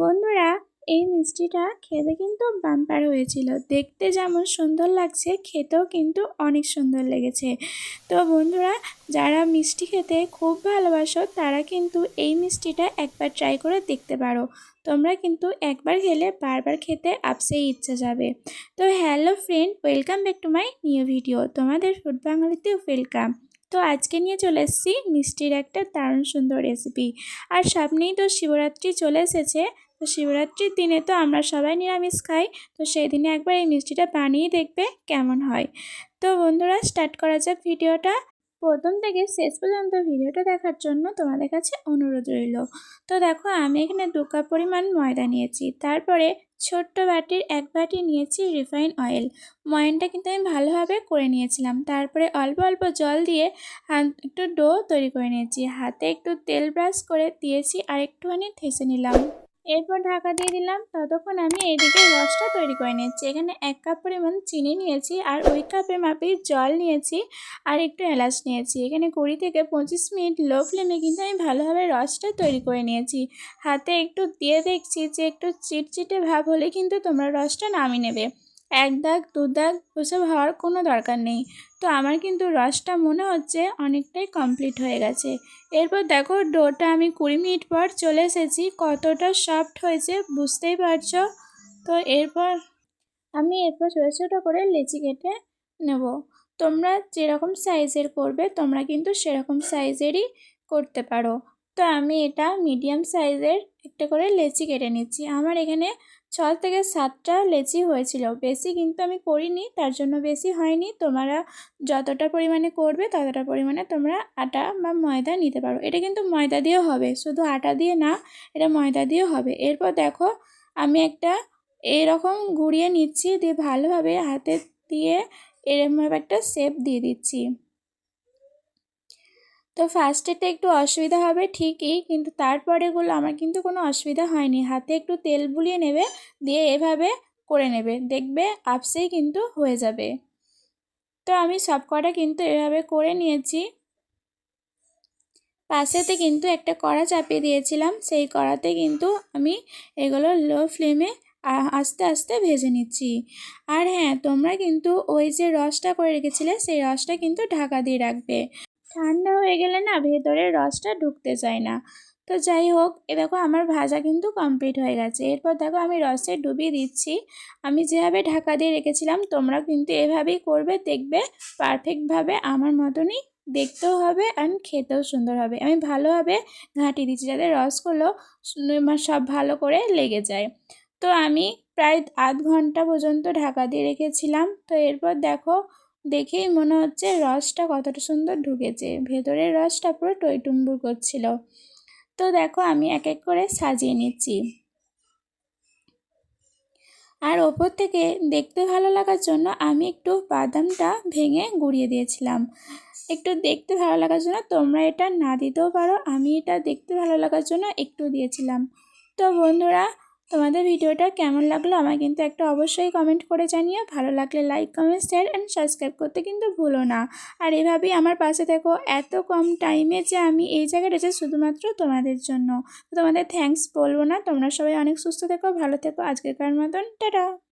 বন্ধুরা, এই মিষ্টিটা খেতে কিন্তু বাম্পার হয়েছিল। দেখতে যেমন সুন্দর লাগছে, খেতেও কিন্তু অনেক সুন্দর লেগেছে। তো বন্ধুরা, যারা মিষ্টি খেতে খুব ভালোবাসো তারা কিন্তু এই মিষ্টিটা একবার ট্রাই করে দেখতে পারো। তোমরা কিন্তু একবার খেলে বারবার খেতে আপসেই ইচ্ছা যাবে। তো hello friend, welcome back to my new video. তোমাদের ফুড বাঙালিতে ওয়েলকাম। তো আজকে নিয়ে চলে এসেছি মিষ্টির একটা দারুণ সুন্দর রেসিপি। আর সামনেই তো শিবরাত্রি চলে এসেছে। তো শিবরাত্রির দিনে তো আমরা সবাই নিরামিষ খাই। তো সেই দিনে একবার এই মিষ্টিটা বানিয়ে দেখবে কেমন হয়। তো বন্ধুরা, স্টার্ট করা যাক ভিডিওটা। প্রথম থেকে শেষ পর্যন্ত ভিডিওটা দেখার জন্য তোমাদের কাছে অনুরোধ রইল। তো দেখো, আমি এখানে 2 কাপ পরিমাণ ময়দা নিয়েছি। তারপরে ছোট্ট বাটির 1 বাটি নিয়েছি রিফাইন অয়েল। ময়ানটা কিন্তু আমি ভালোভাবে করে নিয়েছিলাম। তারপরে অল্প অল্প জল দিয়ে একটু ডো তৈরি করে নিয়েছি। হাতে একটু তেল ব্রাশ করে দিয়েছি আর একটুখানি ঠেসে নিলাম। এরপর ঢাকা দিয়ে দিলাম। ততক্ষণ আমি এদিকে রসটা তৈরি করে নিচ্ছি। এখানে 1 কাপ পরিমাণ চিনি নিয়েছি আর ওই কাপের মাপেই জল নিয়েছি আর একটু এলাচ নিয়েছি। এখানে 20 থেকে 25 মিনিট লো ফ্লেমে কিন্তু আমি ভালোভাবে রসটা তৈরি করে নিয়েছি। হাতে একটু দিয়ে দেখছি যে একটু চিটচিটে ভাব হলে কিন্তু তোমরা রসটা নামিয়ে নেবে। 1 দাগ 2 দাগ ওসব হওয়ার কোনো দরকার নেই। তো আমার কিন্তু রসটা মনে হচ্ছে অনেকটাই কমপ্লিট হয়ে গেছে। এরপর দেখো, ডোটা আমি 20 মিনিট পর চলে এসেছি। কতটা সফট হয়েছে বুঝতেই পারছো। তো এরপর ছোটো ছোটো করে লেচি কেটে নেব। তোমরা যেরকম সাইজের করবে তোমরা কিন্তু সেরকম সাইজেরই করতে পারো। তো আমি এটা মিডিয়াম সাইজের একটা করে লেচি কেটে নিচ্ছি। আমার এখানে 6 থেকে 7টা লেচি হয়েছিল, বেশি কিন্তু আমি করিনি, তার জন্য বেশি হয়নি। তোমরা যতটা পরিমাণে করবে ততটা পরিমাণে তোমরা আটা বা ময়দা নিতে পারো। এটা কিন্তু ময়দা দিয়েও হবে, শুধু আটা দিয়ে না, এটা ময়দা দিয়েও হবে। এরপর দেখো, আমি একটা এরকম ঘুরিয়ে নিচ্ছি, দিয়ে ভালোভাবে হাতে দিয়ে এরকমভাবে একটা শেপ দিয়ে দিচ্ছি। তো ফার্স্টেরটা একটু অসুবিধা হবে ঠিকই, কিন্তু তারপরেগুলো আমার কিন্তু কোনো অসুবিধা হয়নি। হাতে একটু তেল বুলিয়ে নেবে, দিয়ে এভাবে করে নেবে, দেখবে আপসেই কিন্তু হয়ে যাবে। তো আমি সব কটা কিন্তু এভাবে করে নিয়েছি। পাশেতে কিন্তু একটা কড়া চাপিয়ে দিয়েছিলাম, সেই কড়াতে কিন্তু আমি এগুলো লো ফ্লেমে আস্তে আস্তে ভেজে নিচ্ছি। আর হ্যাঁ, তোমরা কিন্তু ওই যে রসটা করে রেখেছিলে সেই রসটা কিন্তু ঢাকা দিয়ে রাখবে। ঠান্ডা হয়ে গেলে না ভেতরের রসটা ঢুকতে চায় না। তো যাই হোক, দেখো আমার ভাজা কিন্তু কমপ্লিট হয়ে গেছে। এরপর দেখো আমি রসে ডুবিয়ে দিচ্ছি। আমি যেভাবে ঢাকা দিয়ে রেখেছিলাম তোমরা কিন্তু এভাবেই করবে, দেখবে পারফেক্টভাবে আমার মতনই দেখতেও হবে আর খেতেও সুন্দর হবে। আমি ভালোভাবে ঘাঁটিয়ে দিচ্ছি যাতে রসগুলো সব ভালো করে লেগে যায়। তো আমি প্রায় আধ ঘন্টা পর্যন্ত ঢাকা দিয়ে রেখেছিলাম। তো এরপর দেখো, দেখেই মনে হচ্ছে রসটা কতটা সুন্দর ঢুকেছে, ভেতরের রসটা পুরো টইটুম্বুর করছিল। তো দেখো, আমি এক এক করে সাজিয়ে নিচ্ছি। আর ওপর থেকে দেখতে ভালো লাগার জন্য আমি একটু বাদামটা ভেঙে গুঁড়িয়ে দিয়েছিলাম। একটু দেখতে ভালো লাগার জন্য, তোমরা এটা না দিতেও পারো, আমি এটা দেখতে ভালো লাগার জন্য একটু দিয়েছিলাম। তো বন্ধুরা, তোমাদের ভিডিওটা কেমন লাগলো আমায় কিন্তু একটা অবশ্যই কমেন্ট করে জানিও। ভালো লাগলে like, comment, share and subscribe করতে কিন্তু ভুলো না। আর এভাবেই আমার পাশে থেকো। এত কম টাইমে যে আমি এই জায়গাটা যে শুধুমাত্র তোমাদের জন্য। তোমাদের থ্যাঙ্কস বলবো না। তোমরা সবাই অনেক সুস্থ থেকো, ভালো থেকো। আজকেরকার মতন টাটা।